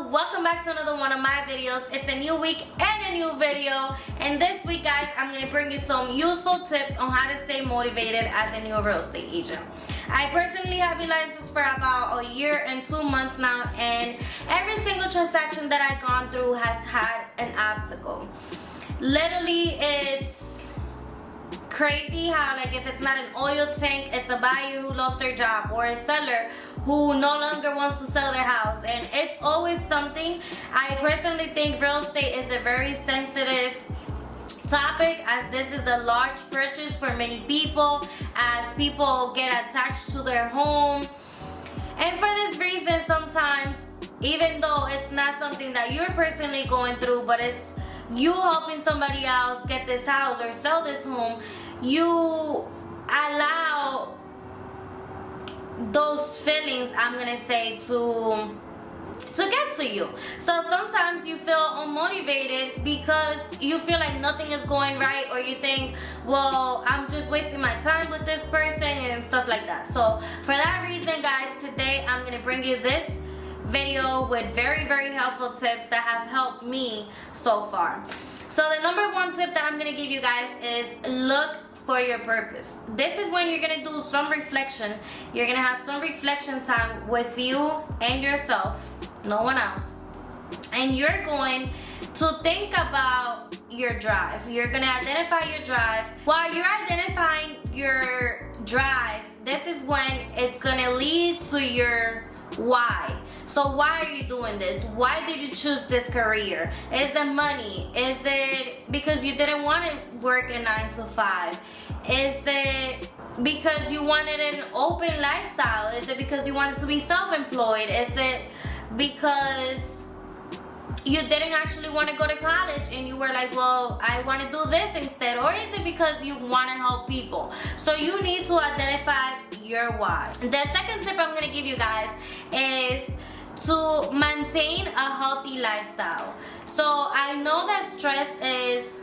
Welcome back to another one of my videos. It's a new week and a new video, and this week, guys, I'm going to bring you some useful tips on how to stay motivated as a new real estate agent. I personally have been licensed for about a year and 2 months now, and every single transaction that I've gone through has had an obstacle. Literally, it's crazy how, like, if it's not an oil tank, it's a buyer who lost their job or a seller who no longer wants to sell their house, and it's always something. I personally think real estate is a very sensitive topic, as this is a large purchase for many people, as people get attached to their home. And for this reason, sometimes, even though it's not something that you're personally going through, but it's you helping somebody else get this house or sell this home, you allow those feelings, I'm gonna say, to get to you. So sometimes you feel unmotivated because you feel like nothing is going right, or you think, well, I'm just wasting my time with this person and stuff like that. So for that reason, guys, today I'm gonna bring you this video with very, very helpful tips that have helped me so far. So the number one tip that I'm gonna give you guys is look for your purpose. This is when you're gonna do some reflection. You're gonna have some reflection time with you and yourself, no one else. And you're going to think about your drive. You're gonna identify your drive. While you're identifying your drive, this is when it's gonna lead to your why. So why are you doing this? Why did you choose this career? Is it money? Is it because you didn't want to work a 9 to 5? Is it because you wanted an open lifestyle? Is it because you wanted to be self-employed? Is it because you didn't actually want to go to college and you were like, well, I want to do this instead? Or is it because you want to help people? So you need to identify your why. The second tip I'm going to give you guys is to maintain a healthy lifestyle. So I know that stress is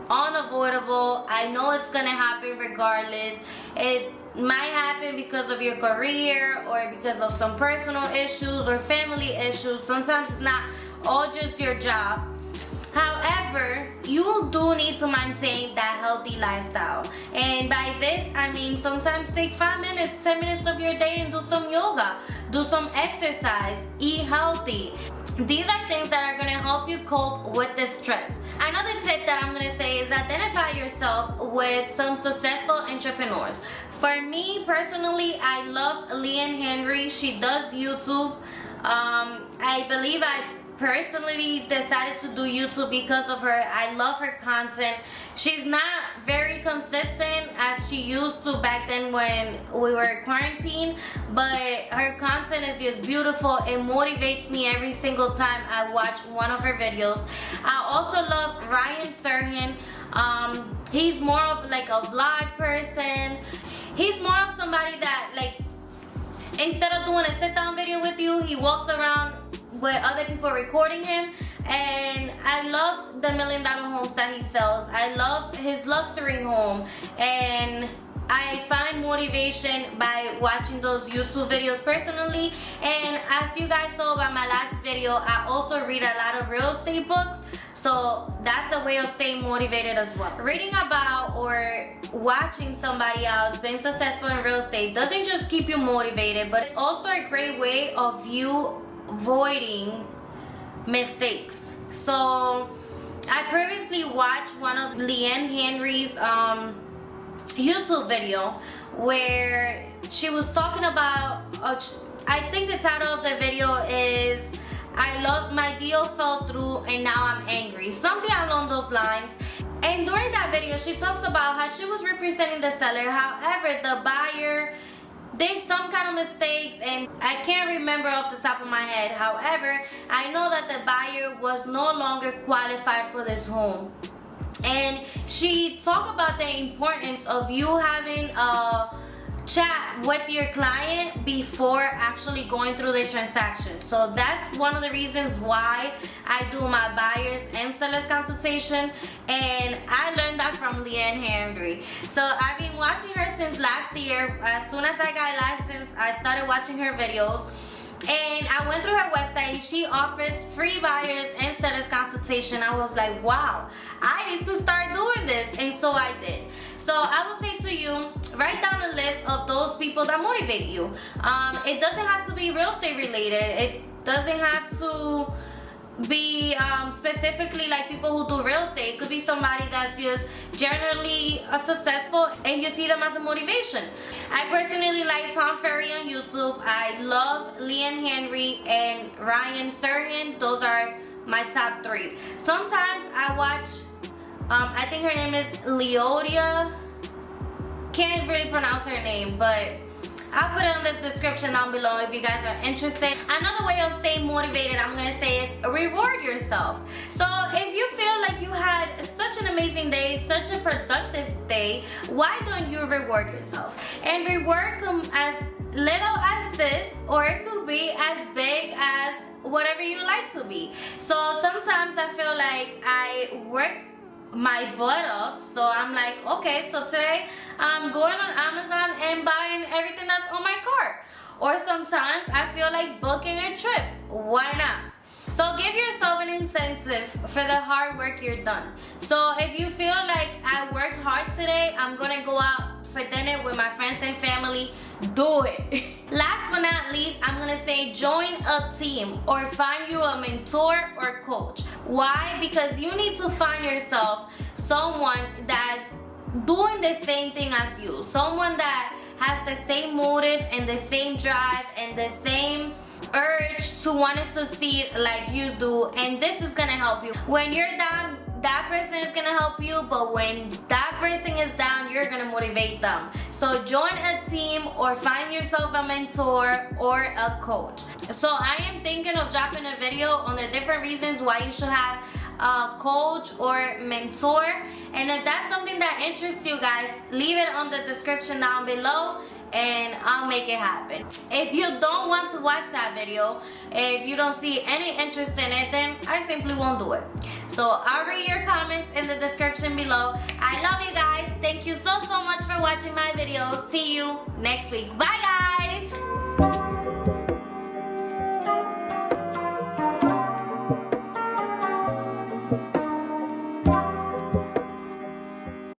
unavoidable. I know it's going to happen regardless. It might happen because of your career or because of some personal issues or family issues. Sometimes it's not all just your job. However, you do need to maintain that healthy lifestyle. And by this, I mean sometimes take 5 minutes, 10 minutes of your day and do some yoga, do some exercise, eat healthy. These are things that are going to help you cope with the stress. Another tip that I'm going to say is identify yourself with some successful entrepreneurs. For me personally, I love Leanne Henry. She does YouTube. I believe I personally decided to do YouTube because of her. I love her content. She's not very consistent as she used to back then when we were quarantined, but her content is just beautiful. It motivates me every single time I watch one of her videos. I also love Ryan Serhan. He's more of like a vlog person. He's more of somebody that, like, instead of doing a sit-down video with you, he walks around with other people recording him. And I love the $1 million homes that he sells. I love his luxury home, and I find motivation by watching those YouTube videos personally. And as you guys saw by my last video, I also read a lot of real estate books, so that's a way of staying motivated as well. Reading about or watching somebody else being successful in real estate doesn't just keep you motivated, but it's also a great way of you avoiding mistakes. So I previously watched one of Leanne Henry's YouTube video where she was talking about I think the title of the video is my deal fell through and now I'm angry, something along those lines. And during that video she talks about how she was representing the seller, however the buyer did some kind of mistakes, and I can't remember off the top of my head. However, I know that the buyer was no longer qualified for this home. And she talked about the importance of you having a chat with your client before actually going through the transaction. So that's one of the reasons why I do my buyers and sellers consultation, and I learned that from Leanne Henry. So I've been watching her since last year. As soon as I got licensed, I started watching her videos. And I went through her website. She offers free buyers and sellers consultation. I was like, wow, I need to start doing this. And so I did. So I will say to you, write down a list of those people that motivate you. It doesn't have to be real estate related. It doesn't have to be specifically like people who do real estate. It could be somebody that's just generally successful and you see them as a motivation. I personally like Tom Ferry on YouTube. I love Leanne Henry and Ryan Serhant. Those are my top 3. Sometimes I watch, I think her name is Leodia. Can't really pronounce her name, but I'll put it in this description down below if you guys are interested. Another way of staying motivated, I'm gonna say, is reward yourself. So if you feel like you had such an amazing day, such a productive day, why don't you reward yourself? And reward can as little as this, or it could be as big as whatever you like to be. So sometimes I feel like I work my butt off, so I'm like, okay, so today I'm going on Amazon and buying everything that's on my cart. Or sometimes I feel like booking a trip. Why not? So give yourself an incentive for the hard work you're done. So if you feel like I worked hard today, I'm gonna go out for dinner with my friends and family, do it. Last but not least, I'm gonna say join a team or find you a mentor or coach. Why? Because you need to find yourself someone that's doing the same thing as you. Someone that has the same motive and the same drive and the same urge to want to succeed like you do. And this is gonna help you. When you're down, that person is gonna help you, but when that person is down, you're gonna motivate them. So join a team or find yourself a mentor or a coach. So I am thinking of dropping a video on the different reasons why you should have a coach or mentor. And if that's something that interests you guys, leave it on the description down below and I'll make it happen. If you don't want to watch that video, if you don't see any interest in it, then I simply won't do it. So I'll read your comments in the description below. I love you guys. Thank you so much for watching my videos. See you next week. Bye guys.